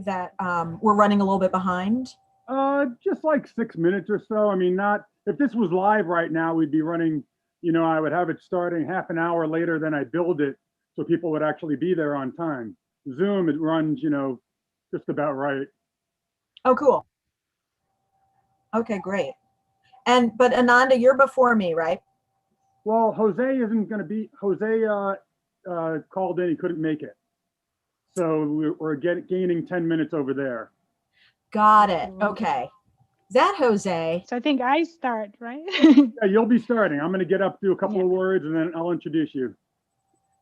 that we're running a little bit behind? Just like 6 minutes or so. I mean, not if this was live right now, we'd be running, I would have it starting half an hour later than I build it so people would actually be there on time. Zoom, it runs, just about right. Oh, cool. Okay, great. But Ananda, you're before me, right? Well, Jose isn't going to be, Jose called in, he couldn't make it. So we're gaining 10 minutes over there. Got it. Okay. Is that Jose? So I think I start, right? Yeah, you'll be starting. I'm going to get up, do a couple of words, and then I'll introduce you.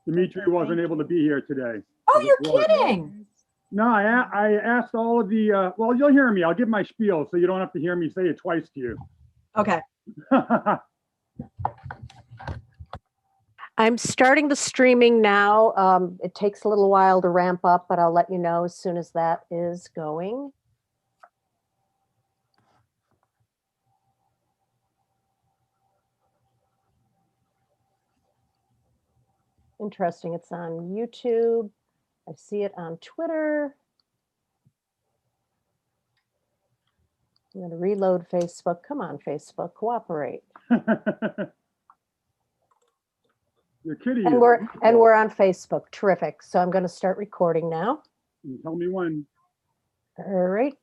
Dimitri wasn't able to be here today. Oh, you're kidding. No, I asked all of the, well, you'll hear me. I'll give my spiel so you don't have to hear me say it twice to you. Okay. I'm starting the streaming now. It takes a little while to ramp up, but I'll let you know as soon as that is going. Interesting, it's on YouTube. I see it on Twitter. I'm going to reload Facebook. Come on, Facebook, cooperate. You're kidding. And we're on Facebook. Terrific. So I'm going to start recording now. You tell me when. All right.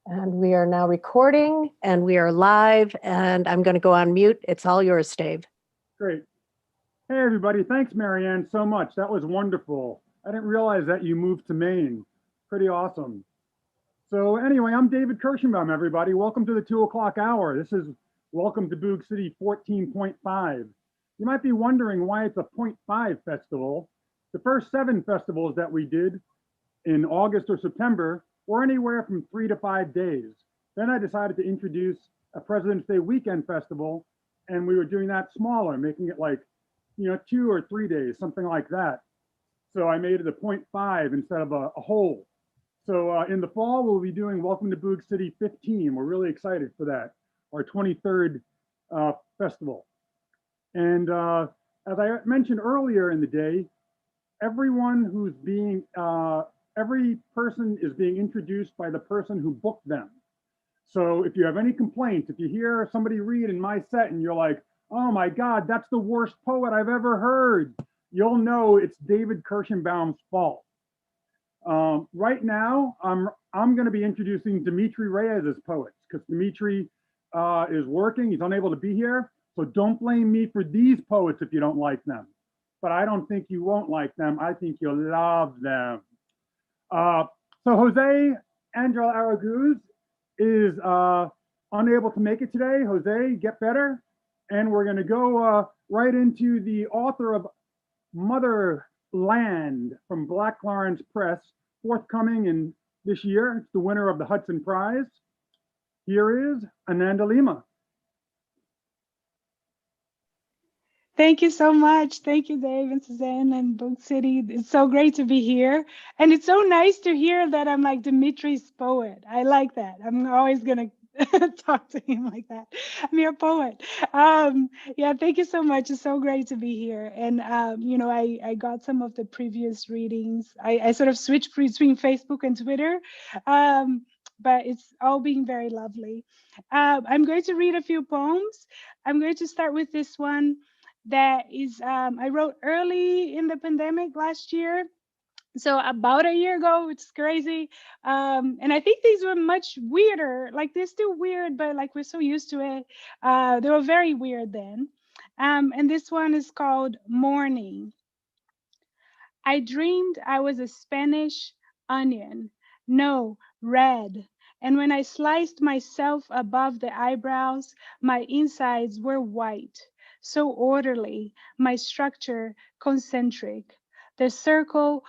And we are now recording and we are live and I'm going to go on mute. It's all yours, Dave. Great. Hey, everybody. Thanks, Marianne, so much. That was wonderful. I didn't realize that you moved to Maine. Pretty awesome. So anyway, I'm David Kirschenbaum, everybody. Welcome to the 2 o'clock hour. This is Welcome to Boog City 14.5. You might be wondering why it's a 0.5 festival. The first 7 festivals that we did in August or September were anywhere from 3 to 5 days. Then I decided to introduce a President's Day weekend festival, and we were doing that smaller, making it like, 2 or 3 days, something like that. So I made it a 0.5 instead of a whole. So in the fall, we'll be doing Welcome to Boog City 15. We're really excited for that, our 23rd festival. And as I mentioned earlier in the day, every person is being introduced by the person who booked them. So if you have any complaints, if you hear somebody read in my set and you're like, oh my God, that's the worst poet I've ever heard, you'll know it's David Kirschenbaum's fault. Right now, I'm going to be introducing Dimitri Reyes as poets because Dimitri is working. He's unable to be here. So don't blame me for these poets if you don't like them. But I don't think you won't like them. I think you'll love them. So Jose Angel Araguz is unable to make it today. Jose, get better. And we're going to go right into the author of Motherland from Black Lawrence Press, forthcoming in this year. It's the winner of the Hudson Prize. Here is Ananda Lima. Thank you so much. Thank you, Dave and Suzanne and Boog City. It's so great to be here. And it's so nice to hear that I'm like Dimitri's poet. I like that. I'm always going to talk to him like that. I'm your poet. Yeah, thank you so much. It's so great to be here. And, I got some of the previous readings. I sort of switched between Facebook and Twitter. But it's all being very lovely. I'm going to read a few poems. I'm going to start with this one that is, I wrote early in the pandemic last year. So about a year ago, it's crazy. And I think these were much weirder. Like they're still weird, but like we're so used to it. They were very weird then. And this one is called Morning. I dreamed I was a Spanish onion. No, red. And when I sliced myself above the eyebrows, my insides were white. So orderly, my structure concentric. The circles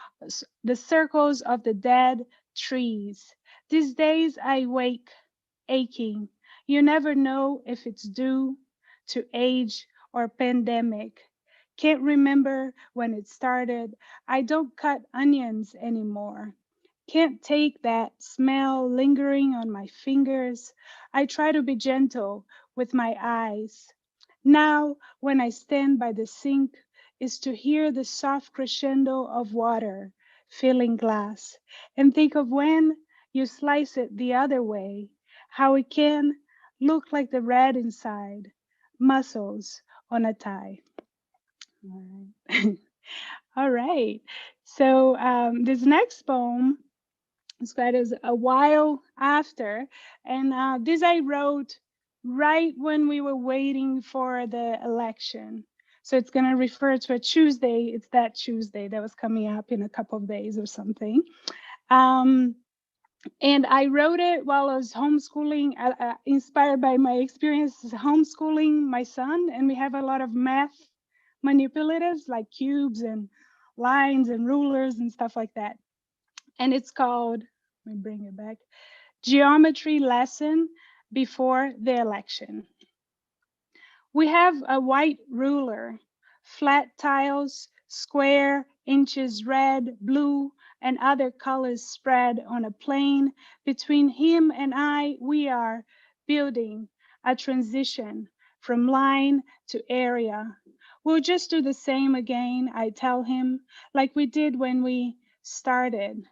of the dead trees. These days I wake aching. You never know if it's due to age or pandemic. Can't remember when it started. I don't cut onions anymore. Can't take that smell lingering on my fingers. I try to be gentle with my eyes. Now, when I stand by the sink, is to hear the soft crescendo of water filling glass. And think of when you slice it the other way, how it can look like the red inside, muscles on a tie. All right. All right. So this next poem is quite as a while after, and this I wrote right when we were waiting for the election. So it's going to refer to a Tuesday. It's that Tuesday that was coming up in a couple of days or something. Um, and I wrote it while I was homeschooling, inspired by my experiences homeschooling my son. And we have a lot of math manipulatives like cubes and lines and rulers and stuff like that. And it's called, let me bring it back, Geometry Lesson Before the Election. We have a white ruler, flat tiles, square, inches red, blue, and other colors spread on a plane. Between him and I, we are building a transition from line to area. We'll just do the same again, I tell him, like we did when we started.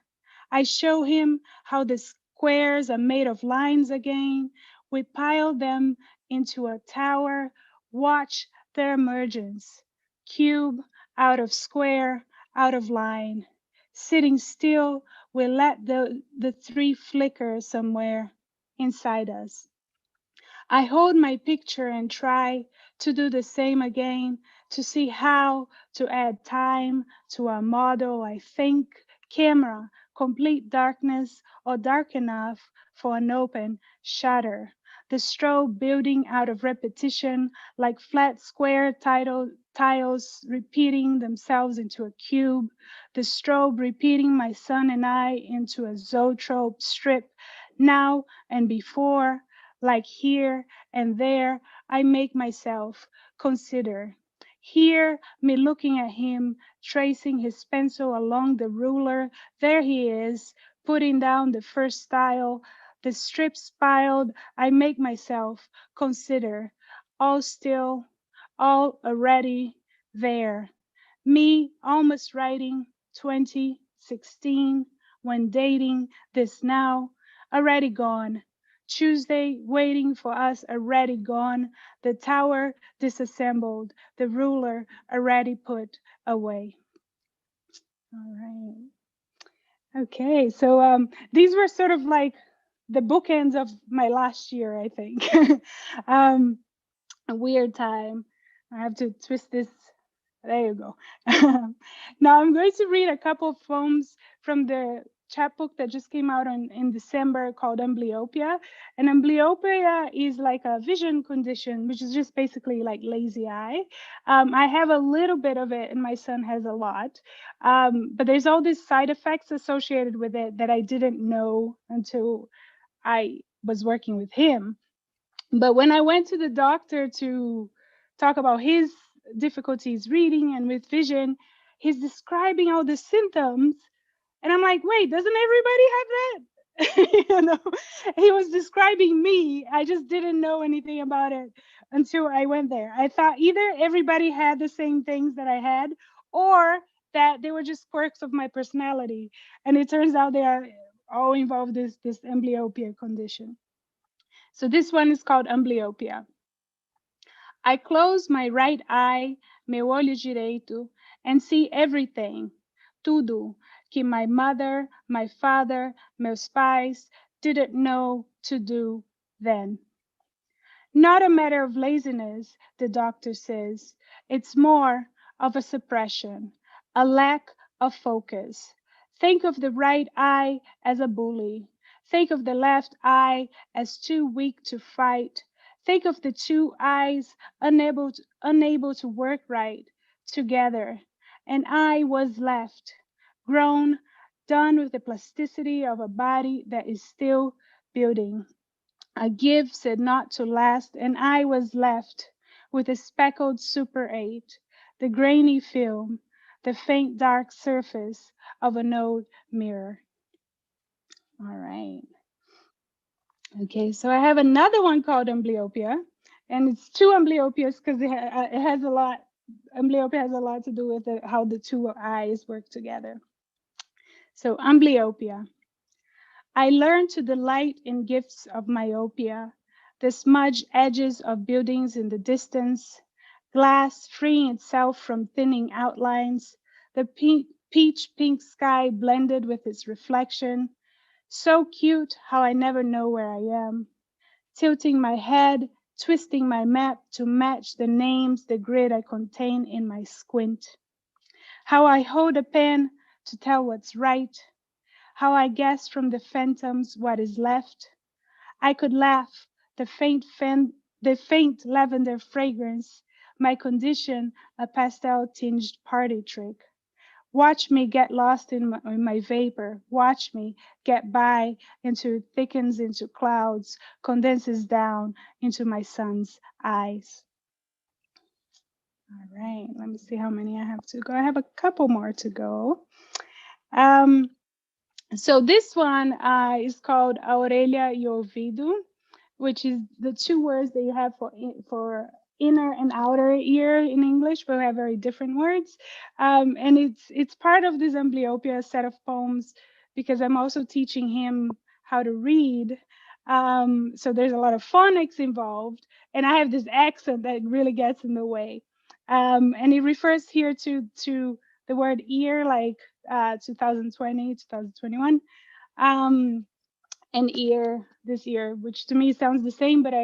I show him how the squares are made of lines again. We pile them into a tower. Watch their emergence. Cube out of square, out of line. Sitting still, we let the three flicker somewhere inside us. I hold my picture and try to do the same again, to see how to add time to our model. I think camera, complete darkness, or dark enough for an open shutter. The strobe building out of repetition, like flat square tiles repeating themselves into a cube. The strobe repeating my son and I into a zoetrope strip, now and before. Like here and there, I make myself consider. Here, me looking at him, tracing his pencil along the ruler. There he is, putting down the first tile. The strips piled, I make myself consider. All still, all already there. Me almost writing 2016 when dating this now, already gone. Tuesday waiting for us already gone. The tower disassembled, the ruler already put away. All right. Okay, so these were sort of like the bookends of my last year, I think. A weird time. I have to twist this. There you go. Now I'm going to read a couple of poems from the chapbook that just came out in December called Amblyopia. And amblyopia is like a vision condition, which is just basically like lazy eye. I have a little bit of it and my son has a lot. But there's all these side effects associated with it that I didn't know until I was working with him. But when I went to the doctor to talk about his difficulties reading and with vision, he's describing all the symptoms. And I'm like, wait, doesn't everybody have that? You know, he was describing me. I just didn't know anything about it until I went there. I thought either everybody had the same things that I had, or that they were just quirks of my personality. And it turns out they are all involved this amblyopia condition. So this one is called amblyopia. I close my right eye, meu olho direito, and see everything, tudo, que my mother, my father, meus pais didn't know to do then. Not a matter of laziness, the doctor says. It's more of a suppression, a lack of focus. Think of the right eye as a bully. Think of the left eye as too weak to fight. Think of the two eyes unable to work right together. And I was left, grown, done with the plasticity of a body that is still building. A gift said not to last, and I was left with a speckled Super 8, the grainy film, the faint dark surface of an old mirror. All right. Okay, so I have another one called amblyopia, and it's two amblyopias because it has a lot, amblyopia has a lot to do with how the two eyes work together. So amblyopia. I learned to delight in gifts of myopia, the smudged edges of buildings in the distance, glass freeing itself from thinning outlines, the peach pink sky blended with its reflection. So cute how I never know where I am. Tilting my head, twisting my map to match the names, the grid I contain in my squint. How I hold a pen to tell what's right, how I guess from the phantoms what is left. I could laugh, the faint lavender fragrance, my condition a pastel tinged party trick. Watch me get lost in my vapor. Watch me get by into thickens into clouds, condenses down into my son's eyes. All right, let me see how many I have to go. I have a couple more to go. So this one is called Aurelia y Ouvido, which is the two words that you have for inner and outer ear in English, but we have very different words. And it's part of this amblyopia set of poems because I'm also teaching him how to read. So there's a lot of phonics involved, and I have this accent that really gets in the way. And it refers here to the word ear, like 2020, 2021. And ear, this ear, which to me sounds the same, but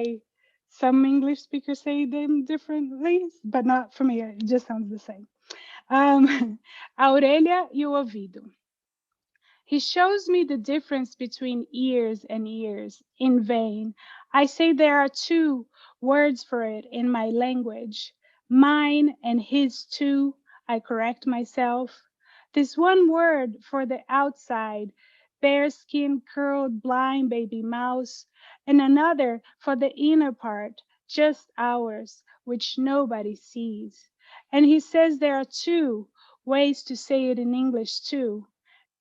some English speakers say them differently, but not for me. It just sounds the same. Aurelia y ouvido. He shows me the difference between ears and ears in vain. I say there are two words for it in my language, mine and his too. I correct myself. This one word for the outside, bare skin, curled, blind baby mouse, and another for the inner part, just ours, which nobody sees. And he says there are two ways to say it in English too.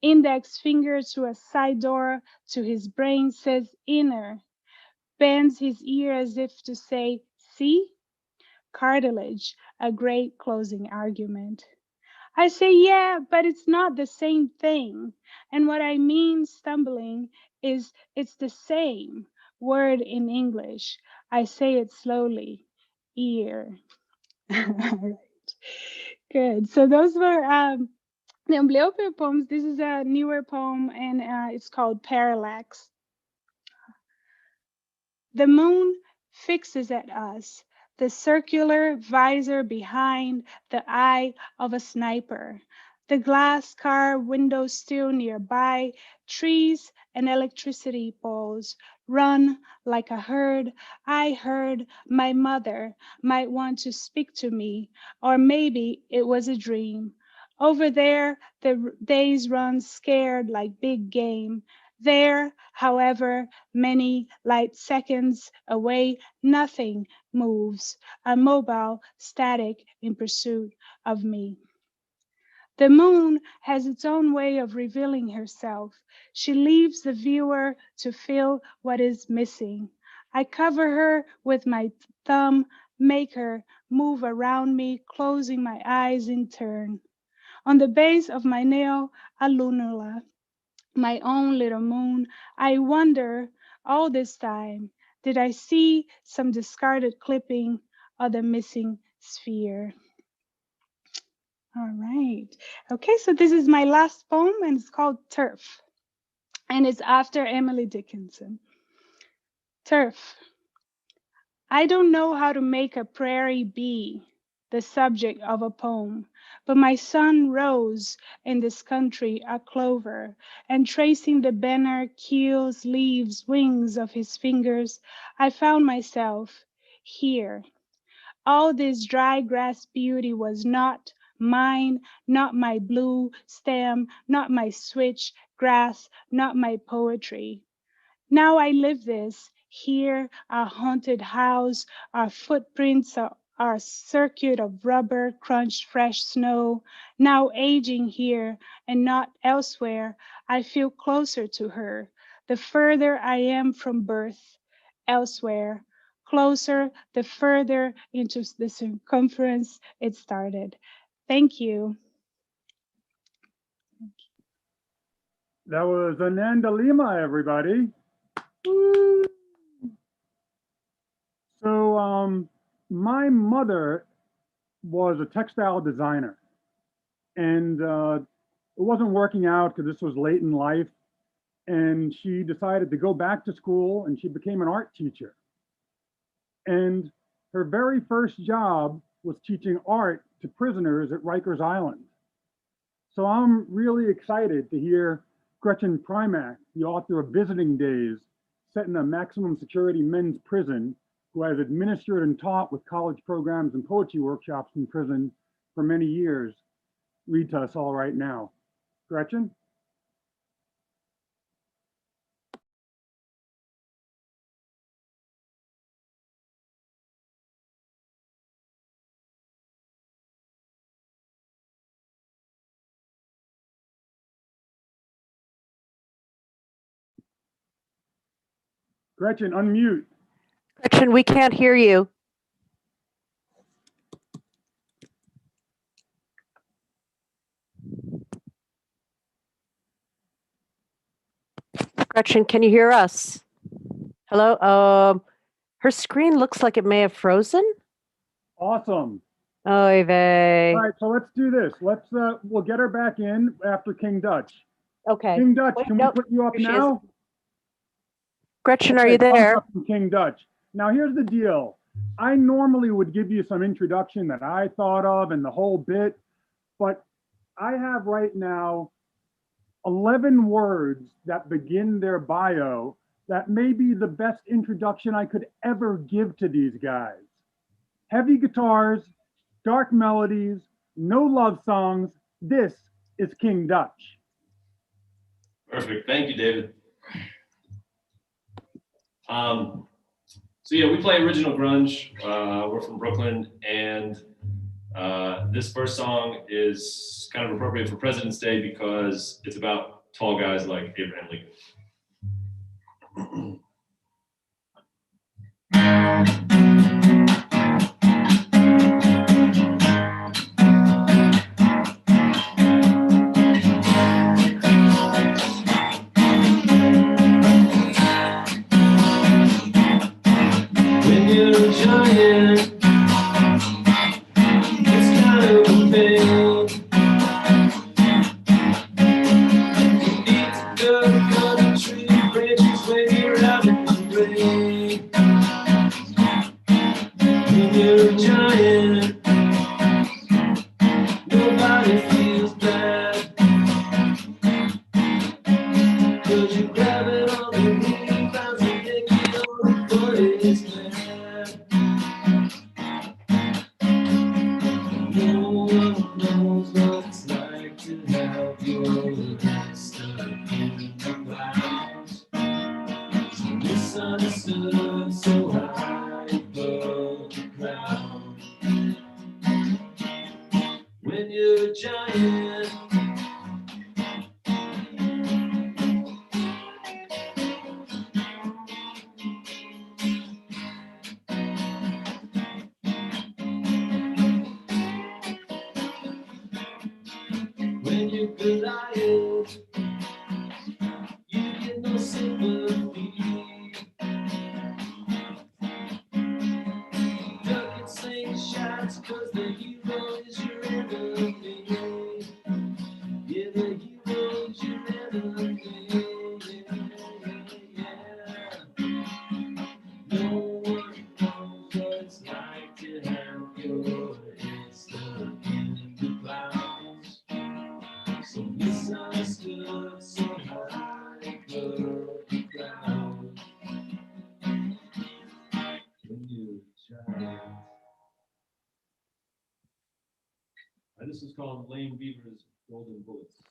Index finger to a side door to his brain says inner, bends his ear as if to say, see? Cartilage, a great closing argument. I say, yeah, but it's not the same thing. And what I mean, stumbling, is it's the same word in English. I say it slowly, ear. All right. Good. So those were the amblyopia poems. This is a newer poem, and it's called Parallax. The moon fixes at us, the circular visor behind the eye of a sniper. The glass car window still nearby, trees and electricity poles run like a herd. I heard my mother might want to speak to me, or maybe it was a dream. Over there, the days run scared like big game. There, however, many light seconds away, nothing moves, immobile, static in pursuit of me. The moon has its own way of revealing herself. She leaves the viewer to feel what is missing. I cover her with my thumb, make her move around me, closing my eyes in turn. On the base of my nail, a lunula, my own little moon. I wonder all this time, did I see some discarded clipping of the missing sphere? All right. Okay, so this is my last poem, and it's called Turf. And it's after Emily Dickinson. Turf. I don't know how to make a prairie be the subject of a poem, but my sun rose in this country a clover, and tracing the banner, keels, leaves, wings of his fingers, I found myself here. All this dry grass beauty was not mine, not my blue stem, not my switch grass, not my poetry. Now I live this here, our haunted house, our footprints, our circuit of rubber, crunched fresh snow. Now aging here and not elsewhere, I feel closer to her. The further I am from birth, elsewhere, closer, the further into the circumference it started. Thank you. That was Ananda Lima, everybody. Woo. So my mother was a textile designer, and it wasn't working out because this was late in life, and she decided to go back to school, and she became an art teacher. And her very first job was teaching art to prisoners at Rikers Island. So I'm really excited to hear Gretchen Primack, the author of Visiting Days, set in a maximum security men's prison, who has administered and taught with college programs and poetry workshops in prison for many years, read to us all right now. Gretchen? Gretchen, unmute. Gretchen, we can't hear you. Gretchen, can you hear us? Hello? Her screen looks like it may have frozen. Awesome. Oy vey. All right, so let's do this. We'll get her back in after King Dutch. Okay. King Dutch, Wait, can no, we put you up here she is. now? Gretchen, are Okay, you thumbs there? up from King Dutch. Now here's the deal. I normally would give you some introduction that I thought of and the whole bit, but I have right now 11 words that begin their bio that may be the best introduction I could ever give to these guys. Heavy guitars, dark melodies, no love songs. This is King Dutch. Perfect. Thank you, David. So yeah, we play original grunge. We're from Brooklyn, and this first song is kind of appropriate for President's Day because it's about tall guys like Abraham Lincoln. When you're a giant, it's kind of a thing. You need to go to country branches when you're out in the rain. When you're a giant, nobody feels bad, 'cause you grab it on the rebounds and make it on the boys' man. No one knows what it's like to have your head stuck in the clouds. So misunderstood, so high above the ground. When you're a giant, when you're Goliath, you get no sympathy. Duck and sling shots 'cause the hero is your enemy. Yeah, the hero is your enemy. Yeah. No one knows what it's like to have your head stuck in the clouds. So misunderstood, so high above the ground. When you're a child. This is called Lane Beaver's Golden Bullets.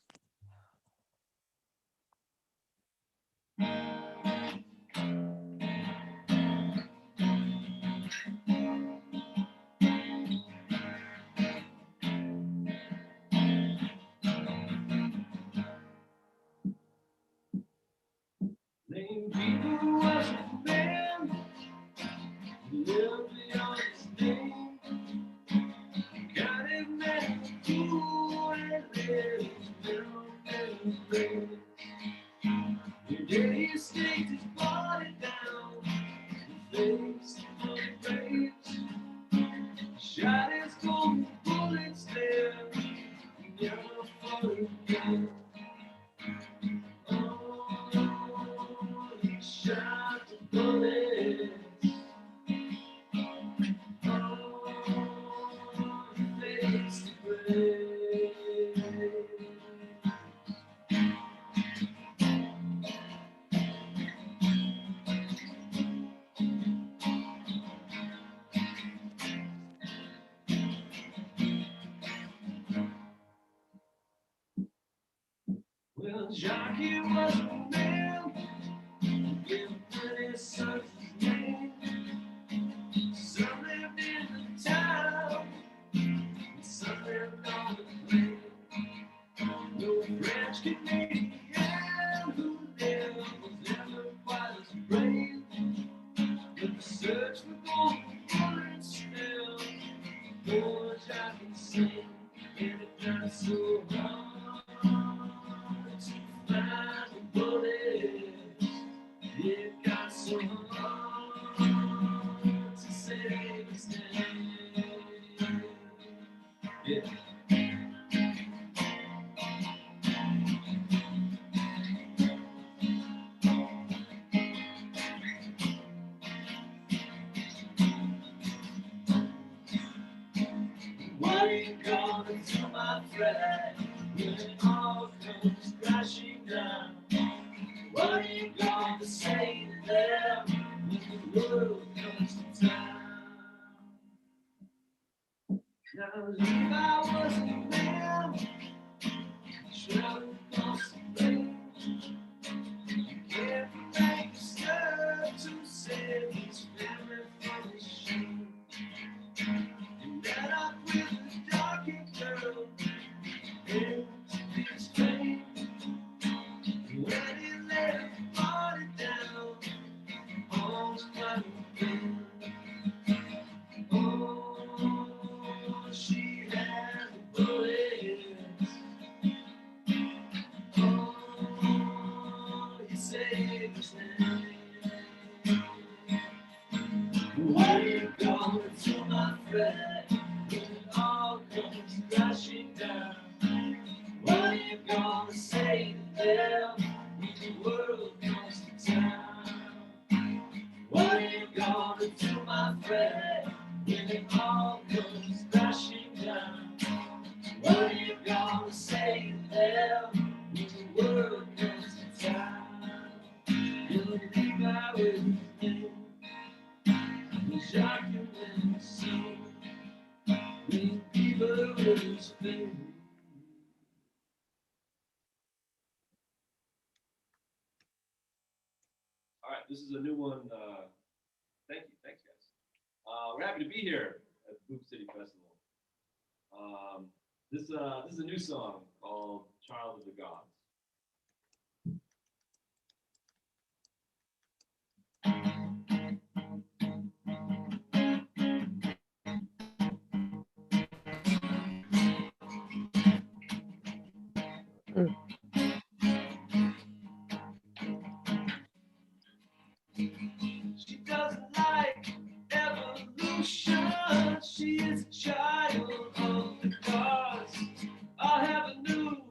Lane Beaver was a man who lived beyond his name. Got it man cool and let his down and his brain. Your day staked his body down, face on the graves. Shot his golden bullets there, never fought again. Oh, he shot the bullets. Oh, he faced the grave. Well, Jackie was a man, with many sons his name. Some lived in the town, and some lived on the plain. No French Canadian who lived was ever quite as brave. But the search for golden bullets still, more Jackie sang, and it got so hard to find the bullets. It got so hard to save his name. Yeah. What are you gonna do, my friend, when it all comes crashing down? What are you gonna say to them when the world comes to town? Now Levi was a man, traveling across the range. He cared for make a stir to save his family from his shame. He met up with a dark-haired girl, and to be his fame. When he laid her body down on his final bed, oh, she had the bullets. Oh, he saved his name. What are you gonna do, my friend, when it all comes crashing down? What are you gonna say to them when the world comes to town? What are you gonna do, my friend, when it all comes crashing down? What are you gonna say to them when the world comes to town? You'll leave out with his name, Jacques and Sue, leave people with his fame. All right, this is a new one. Thanks guys. We're happy to be here at the Boog City Festival. This is a new song called "Child of the Gods." She doesn't like evolution. She is a child of the gods. I have a new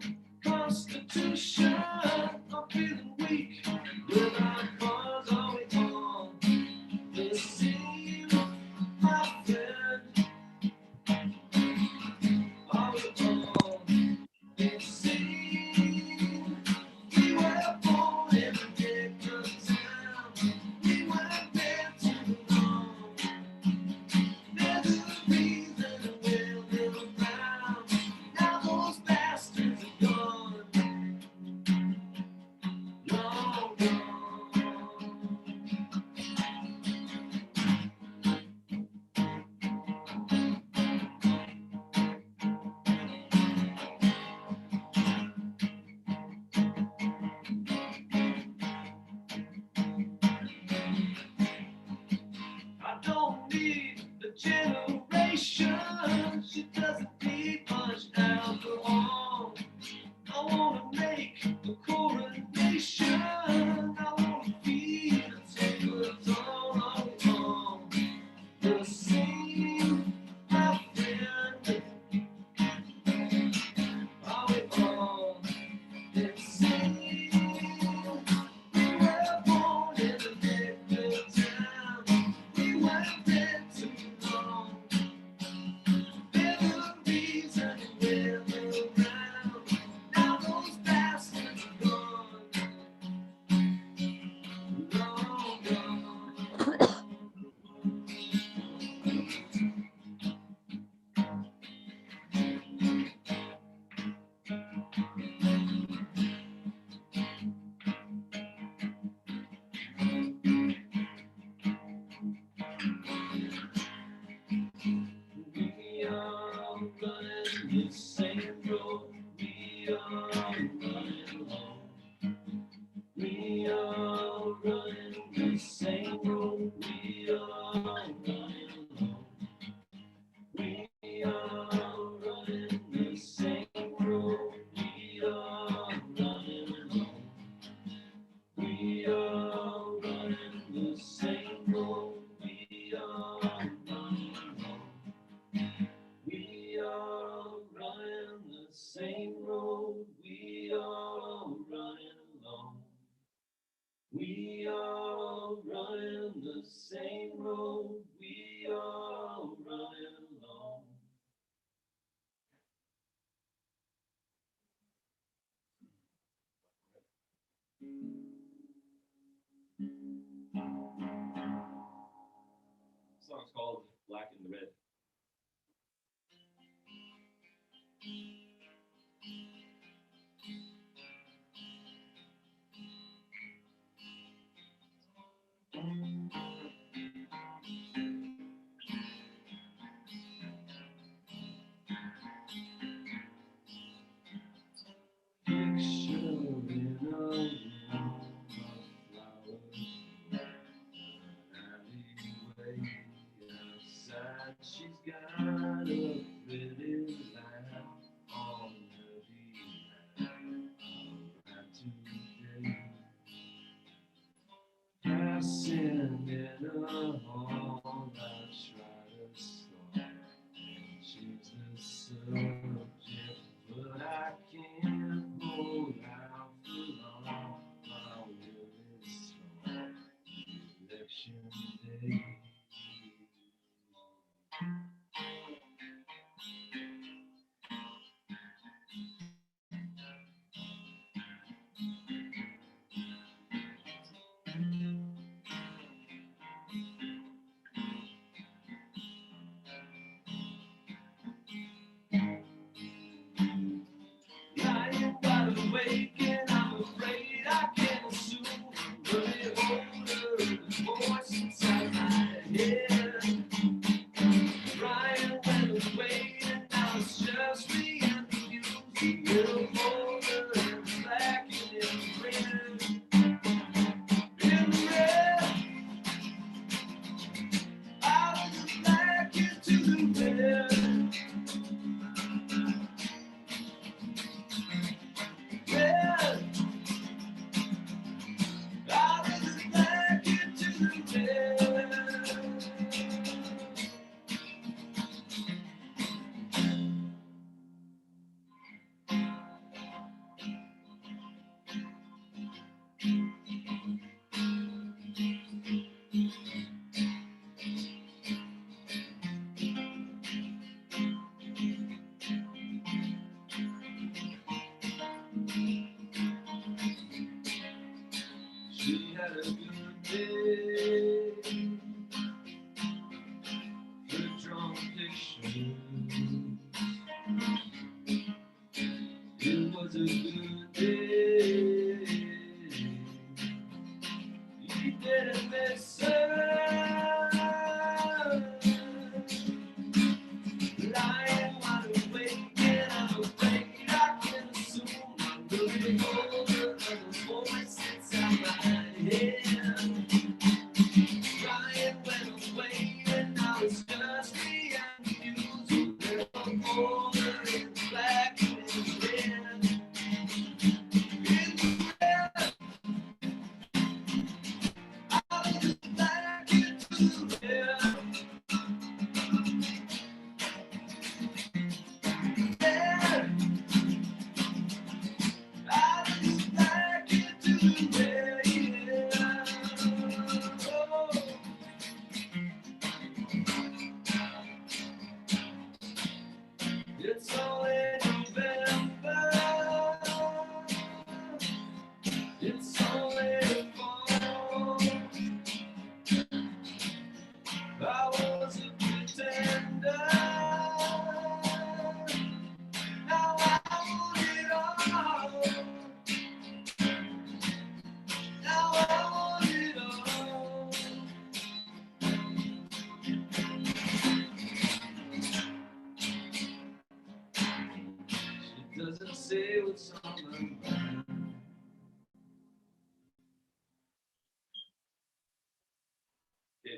constitution. I'm feeling weak with my cause always on. They see my friend always on. They see we were born in a different town. We were meant to belong. There's a reason we'll live around. Now those bastards are gone. the same road. We are running along. We are running the same road. We are running along. We are running the same road. We are running along. We are running the same road. We are running along. We are running the same road. We are running along. We are running the same road. We are running along. The song's called Black and the Red. Picture in a room of flowers, alleyway outside. She's got a pretty laugh on her behalf. Right today, passing in a hall, I try to start and change the subject, but I can't hold out for long. My will is strong. Election day. Lying wide awake and I'm afraid I can't assume. But it older, the voice inside my head. Crying when it's waiting, now it's just me and you. A little older and black and in red. In red, out of the black into the red. Red, out of the black into the red. She had a good day for drum pictures. It was a good day. You didn't miss her. Lying wide awake and I'm afraid I can assume I'm looking older than the voice inside my head.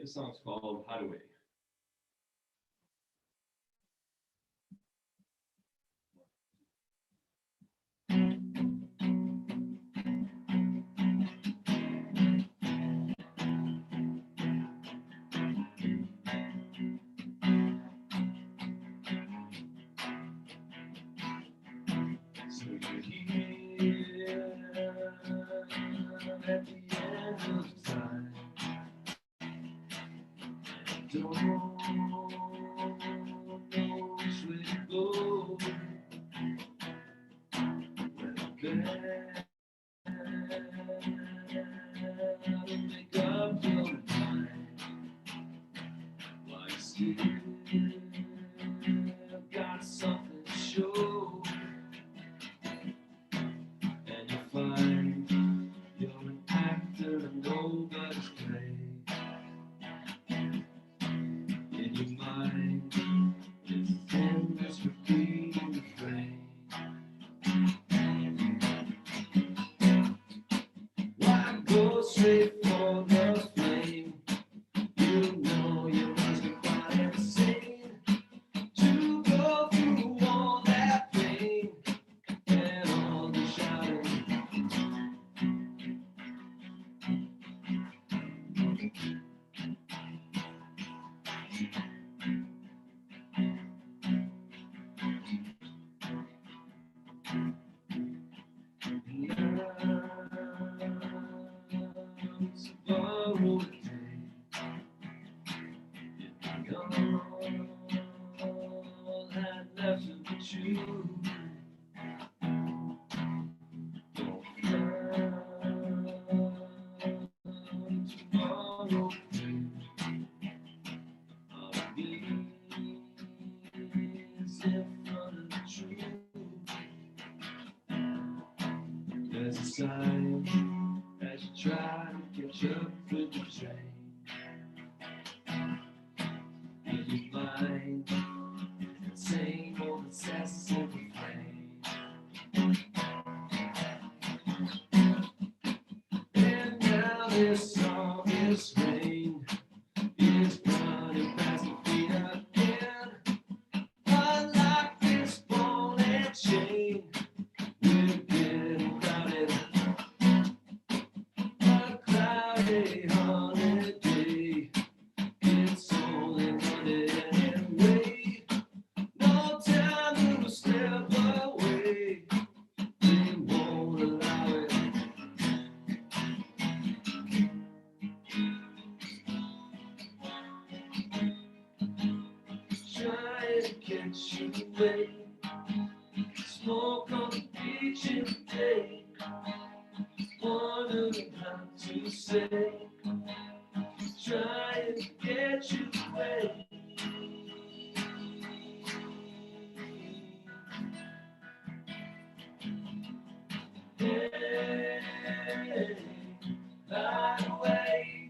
this song's called Hideaway. So you're here at the end of time. Don't know which way to go. Well, better make up your mind. Why you still got something to show. And you find you're an actor and nobody's play. In your mind, it's endless repeating the phrase. Why go straight for the flame? You know you must be quite insane to go through all that pain and all the shouting. It's a borrowed day. All had left but you. Don't find tomorrow. Our beats in front of the truth. There's a sign as you try to catch up with the train. In your mind, the same old incessant refrain. And now this song is rain is running past the feet again. Unlock this ball and chain. We're getting crowded. A cloudy holiday. It's only Monday anyway. No time to step away. They won't allow it. Trying to catch you away. Smoke on the beach in the day. Wondering how to say. Trying to get you away. Hey, hideaway.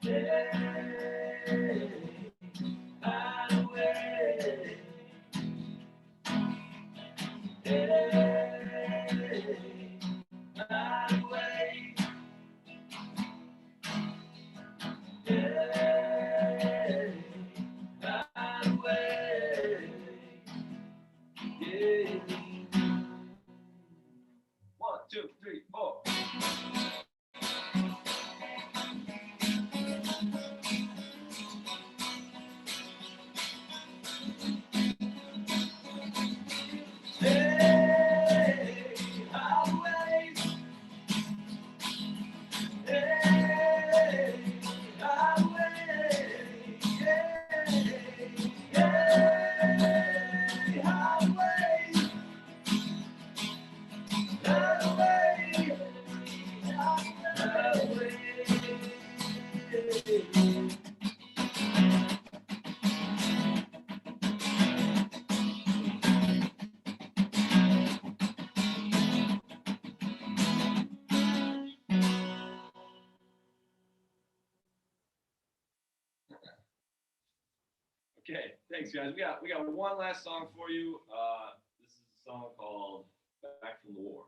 Hey, hideaway. Hey, hideaway. Hey, hideaway. Yeah. 1, 2, 3, 4. Hey, highway. Hey, highway. Hey, highway. Highway. Highway. Okay, thanks guys. We got one last song for you. This is a song called Back from the War.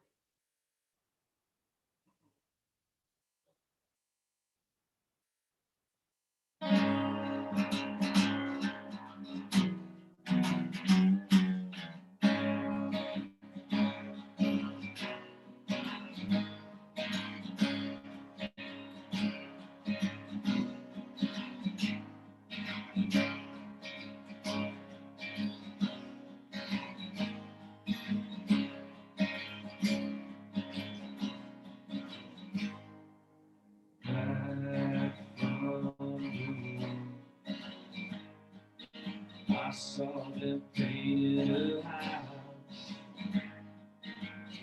have painted a house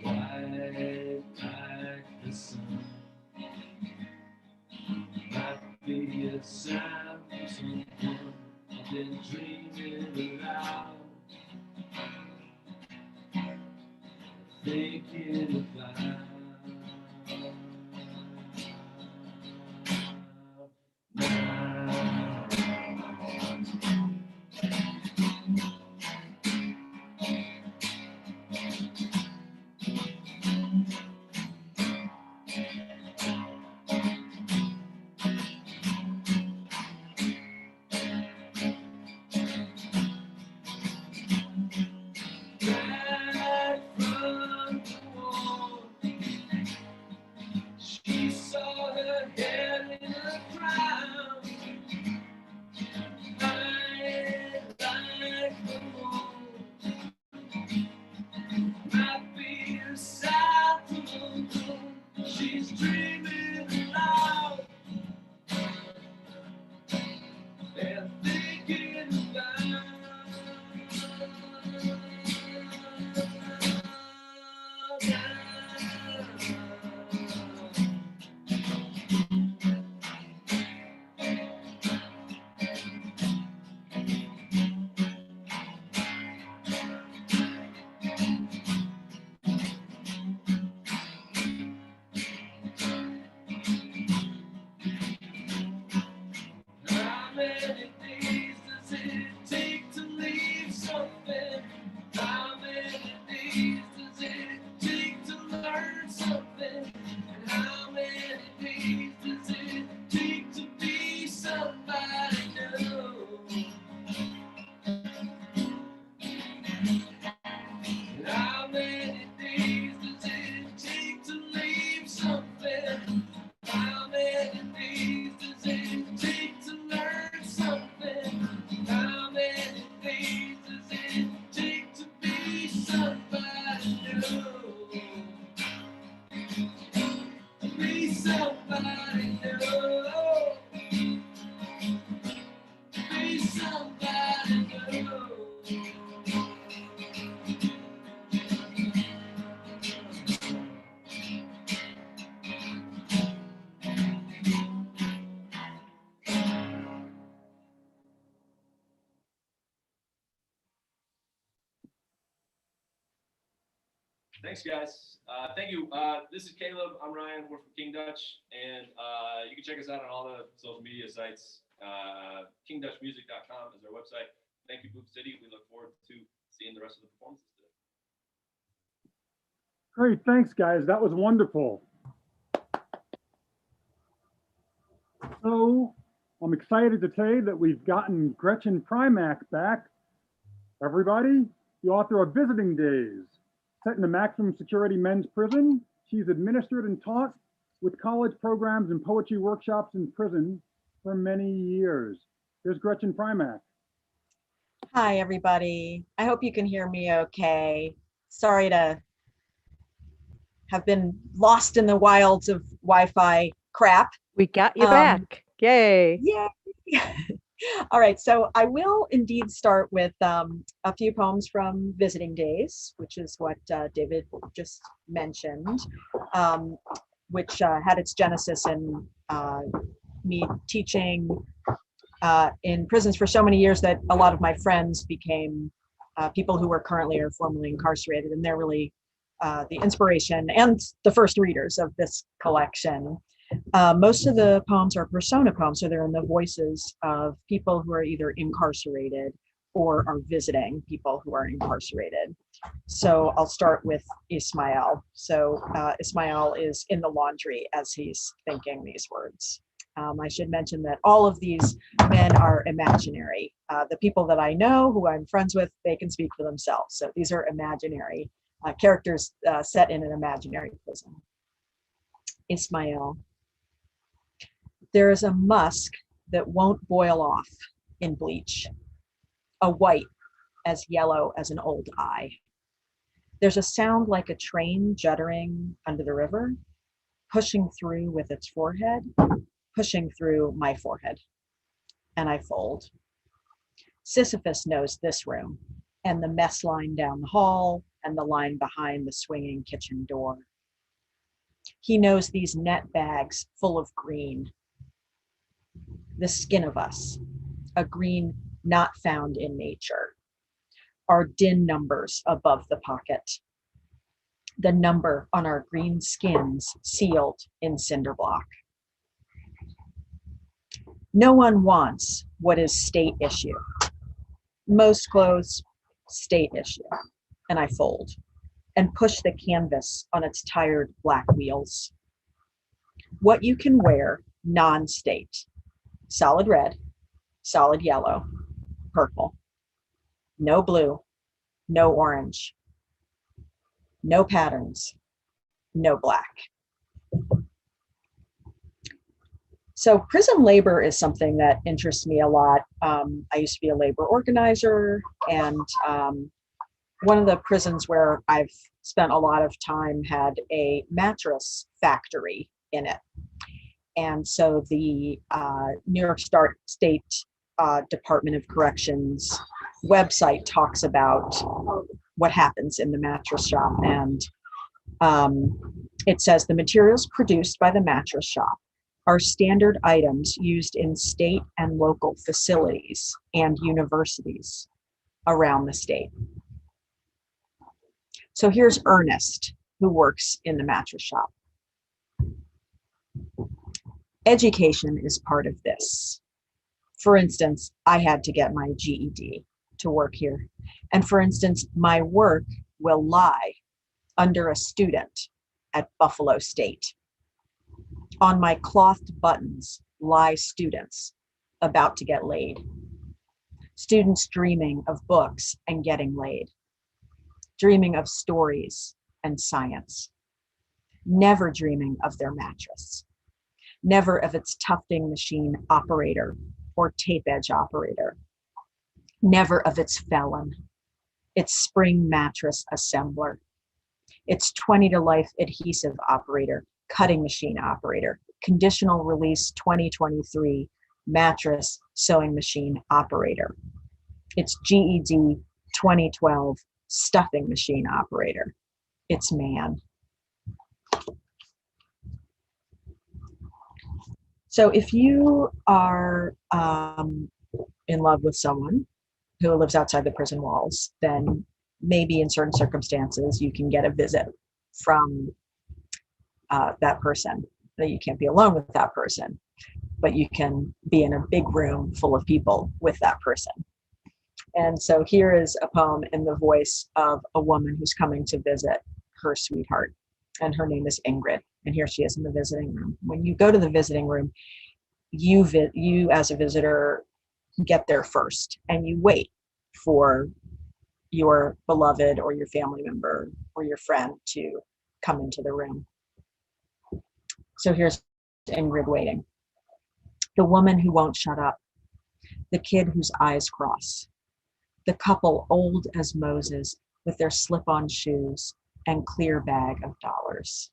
white like the sun. Might be a sign from someone I've been dreaming aloud, thinking about now. Back from the war, she saw her head in a crown, high like the moon. Might be a sight from the moon. She's dreaming aloud and thinking about. How many days does it take to leave something? How many days does it take to learn something? And how many days does it take to be somebody new? And how many days does it take to leave something? How many days does it take to learn something? How many days does it take to be somebody new? To be somebody new. Be somebody new. Thanks, guys. Thank you. This is Caleb. I'm Ryan. We're from King Dutch, and you can check us out on all the social media sites. KingDutchMusic.com is our website. Thank you, Boog City. We look forward to seeing the rest of the performances today. Great, thanks, guys. That was wonderful. So I'm excited to tell you that we've gotten Gretchen Primack back. Everybody, the author of Visiting Days. Set in a maximum security men's prison, she's administered and taught with college programs and poetry workshops in prison for many years. Here's Gretchen Primack. Hi, everybody. I hope you can hear me okay. Sorry to have been lost in the wilds of Wi-Fi crap. We got you back. Yay. Yay! All right, so I will indeed start with a few poems from Visiting Days, which is what David just mentioned, which had its genesis in me teaching in prisons for so many years that a lot of my friends became people who were currently or formerly incarcerated, and they're really the inspiration and the first readers of this collection. Most of the poems are persona poems, so they're in the voices of people who are either incarcerated or are visiting people who are incarcerated. So I'll start with Ismael. So Ismael is in the laundry as he's thinking these words. I should mention that all of these men are imaginary. The people that I know, who I'm friends with, they can speak for themselves. So these are imaginary characters set in an imaginary prison. Ismael. There is a musk that won't boil off in bleach, a white as yellow as an old eye. There's a sound like a train juddering under the river, pushing through with its forehead, pushing through my forehead. And I fold. Sisyphus knows this room and the mess line down the hall and the line behind the swinging kitchen door. He knows these net bags full of green, the skin of us, a green not found in nature, our DIN numbers above the pocket, the number on our green skins sealed in cinder block. No one wants what is state issue. Most clothes, state issue. And I fold and push the canvas on its tired black wheels. What you can wear, non-state. Solid red, solid yellow, purple. No blue, no orange. No patterns, no black. So prison labor is something that interests me a lot. I used to be a labor organizer, and one of the prisons where I've spent a lot of time had a mattress factory in it. And so the New York State Department of Corrections website talks about what happens in the mattress shop. And it says the materials produced by the mattress shop are standard items used in state and local facilities and universities around the state. So here's Ernest, who works in the mattress shop. Education is part of this. For instance, I had to get my GED to work here. And for instance, my work will lie under a student at Buffalo State. On my clothed buttons lie students about to get laid. Students dreaming of books and getting laid. Dreaming of stories and science. Never dreaming of their mattress. Never of its tufting machine operator or tape edge operator. Never of its felon, its spring mattress assembler, its 20 to life adhesive operator, cutting machine operator, conditional release 2023 mattress sewing machine operator, its GED 2012 stuffing machine operator, its man. So if you are in love with someone who lives outside the prison walls, then maybe in certain circumstances you can get a visit from that person. That you can't be alone with that person, but you can be in a big room full of people with that person. And so here is a poem in the voice of a woman who's coming to visit her sweetheart, and her name is Ingrid. And here she is in the visiting room. When you go to the visiting room, you as a visitor get there first, and you wait for your beloved or your family member or your friend to come into the room. So here's Ingrid waiting. The woman who won't shut up, the kid whose eyes cross, the couple old as Moses with their slip-on shoes and clear bag of dollars.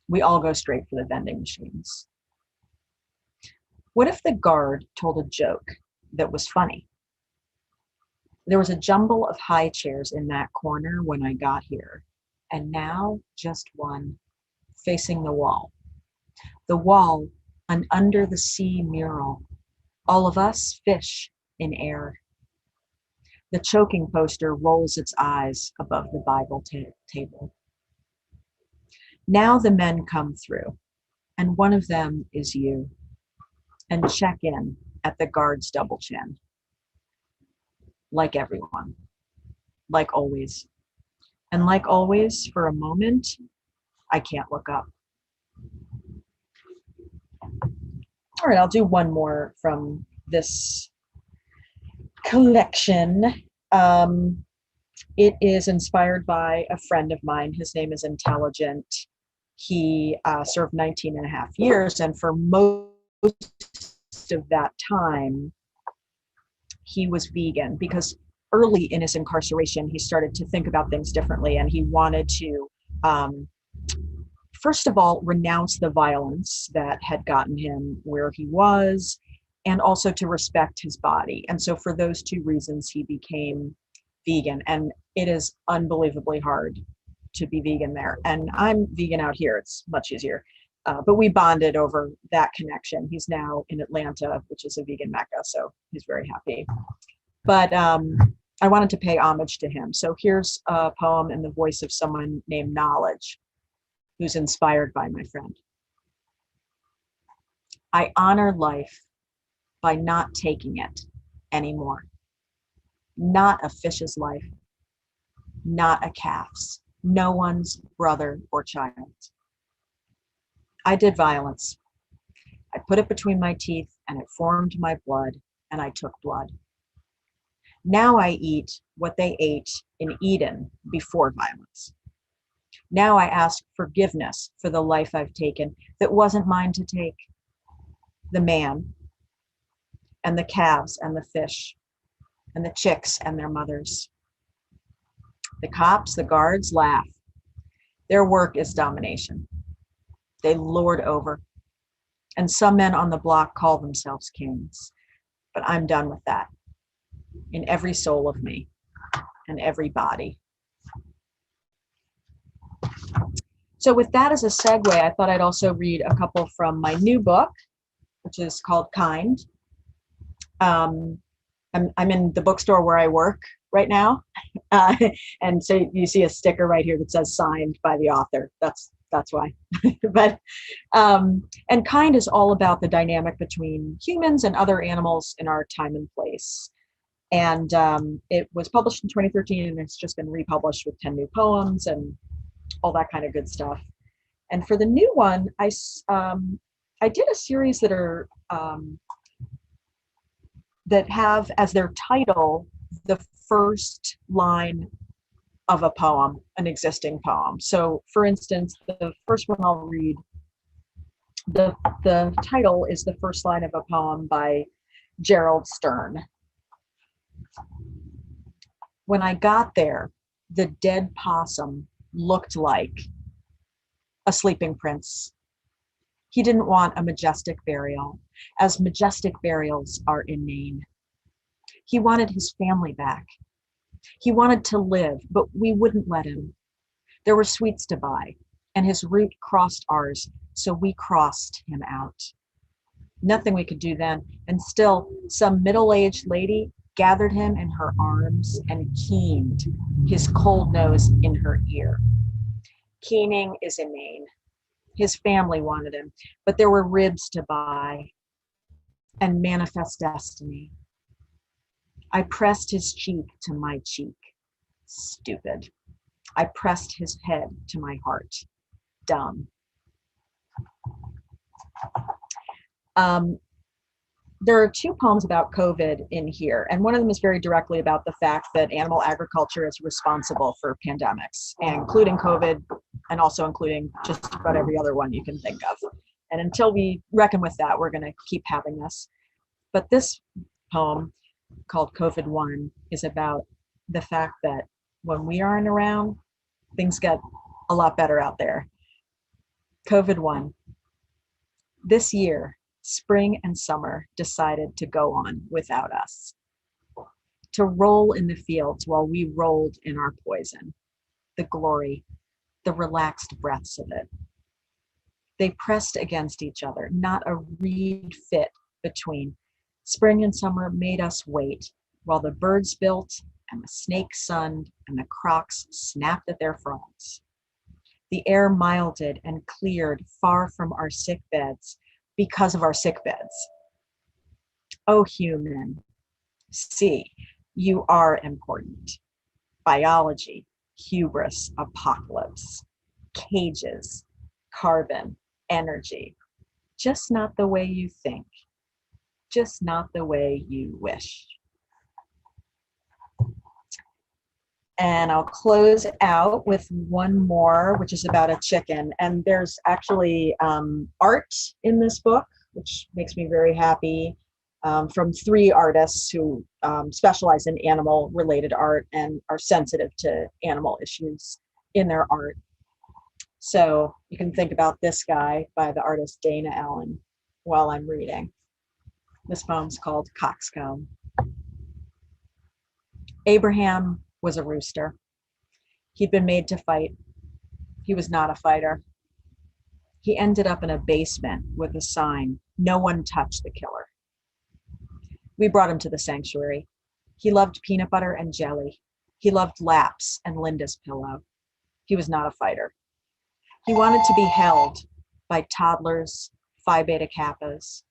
We all go straight for the vending machines. What if the guard told a joke that was funny? There was a jumble of high chairs in that corner when I got here, and now just one facing the wall. The wall, an under the sea mural, all of us fish in air. The choking poster rolls its eyes above the Bible table. Now the men come through, and one of them is you, and check in at the guard's double chin. Like everyone, like always. And like always, for a moment, I can't look up. All right, I'll do one more from this collection. It is inspired by a friend of mine. His name is Intelligent. He served 19 and a half years, and for most of that time, he was vegan because early in his incarceration, he started to think about things differently, and he wanted to, first of all, renounce the violence that had gotten him where he was, and also to respect his body. And so for those two reasons, he became vegan. And it is unbelievably hard to be vegan there. And I'm vegan out here. It's much easier. But we bonded over that connection. He's now in Atlanta, which is a vegan mecca. So he's very happy. But I wanted to pay homage to him. So here's a poem in the voice of someone named Knowledge, who's inspired by my friend. I honor life by not taking it anymore. Not a fish's life, not a calf's, no one's brother or child. I did violence. I put it between my teeth and it formed my blood, and I took blood. Now I eat what they ate in Eden before violence. Now I ask forgiveness for the life I've taken that wasn't mine to take. The man, and the calves and the fish, and the chicks and their mothers. The cops, the guards laugh. Their work is domination. They lord over. And some men on the block call themselves kings. But I'm done with that. In every soul of me and every body. So with that as a segue, I thought I'd also read a couple from my new book, which is called Kind. I'm in the bookstore where I work right now. And so you see a sticker right here that says signed by the author. That's why. But and Kind is all about the dynamic between humans and other animals in our time and place. And it was published in 2013, and it's just been republished with 10 new poems and all that kind of good stuff. And for the new one, I did a series that are that have as their title the first line of a poem, an existing poem. So for instance, the first one I'll read, the title is the first line of a poem by Gerald Stern. When I got there, the dead possum looked like a sleeping prince. He didn't want a majestic burial, as majestic burials are inane. He wanted his family back. He wanted to live, but we wouldn't let him. There were sweets to buy, and his route crossed ours, so we crossed him out. Nothing we could do then, and still some middle-aged lady gathered him in her arms and keened his cold nose in her ear. Keening is inane. His family wanted him, but there were ribs to buy and manifest destiny. I pressed his cheek to my cheek. Stupid. I pressed his head to my heart. Dumb. There are two poems about COVID in here, and one of them is very directly about the fact that animal agriculture is responsible for pandemics, including COVID, and also including just about every other one you can think of. And until we reckon with that, we're going to keep having this. But this poem, called COVID-1, is about the fact that when we aren't around, things get a lot better out there. COVID-1. This year, spring and summer decided to go on without us, to roll in the fields while we rolled in our poison, the glory, the relaxed breaths of it. They pressed against each other, not a reed fit between. Spring and summer made us wait while the birds built and the snakes sunned and the crocs snapped at their frogs. The air milded and cleared far from our sick beds because of our sick beds. Oh, human, see, you are important. Biology, hubris, apocalypse, cages, carbon, energy, just not the way you think, just not the way you wish. And I'll close out with one more, which is about a chicken. And there's actually art in this book, which makes me very happy, from 3 artists who specialize in animal-related art and are sensitive to animal issues in their art. So you can think about this guy by the artist Dana Allen while I'm reading. This poem's called Coxcomb. Abraham was a rooster. He'd been made to fight. He was not a fighter. He ended up in a basement with a sign, "No one touch the killer." We brought him to the sanctuary. He loved peanut butter and jelly. He loved laps and Linda's pillow. He was not a fighter. He wanted to be held by toddlers, Phi Beta Kappas,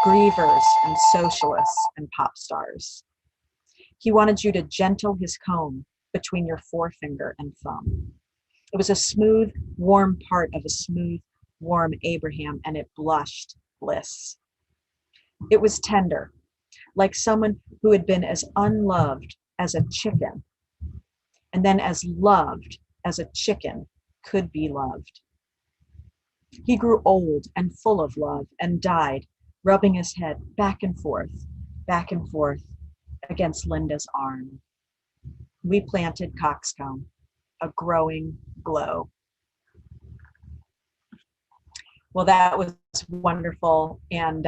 grievers and socialists and pop stars. He wanted you to gentle his comb between your forefinger and thumb. It was a smooth, warm part of a smooth, warm Abraham, and it blushed bliss. It was tender, like someone who had been as unloved as a chicken, and then as loved as a chicken could be loved. He grew old and full of love and died, rubbing his head back and forth against Linda's arm. We planted Coxcomb, a growing glow. Well, that was wonderful. And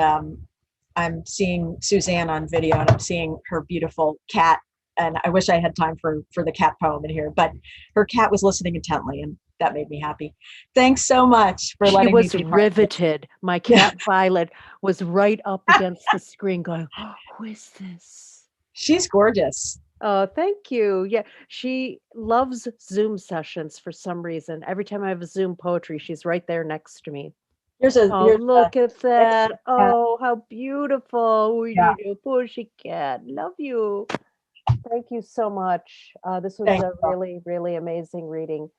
I'm seeing Suzanne on video, and I'm seeing her beautiful cat. And I wish I had time for the cat poem in here, but her cat was listening intently, and that made me happy. Thanks so much for She letting was me be part of it. riveted. My cat Violet was right up against the screen going, oh, who is this? She's gorgeous. Oh, thank you. Yeah, she loves Zoom sessions for some reason. Every time I have a Zoom poetry, she's right there next to me. Oh, look at that. Oh, how beautiful. We Yeah. need a pussycat. Love you. Thank you so much. This was Thank a you. really, really amazing reading.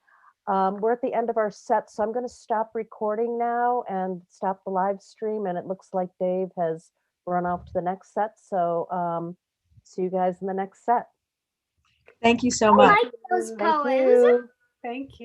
We're at the end of our set, so I'm going to stop recording now and stop the live stream. And it looks like Dave has run off to the next set. So see you guys in the next set. Thank you so I much. like those Thank poems. you. Thank you.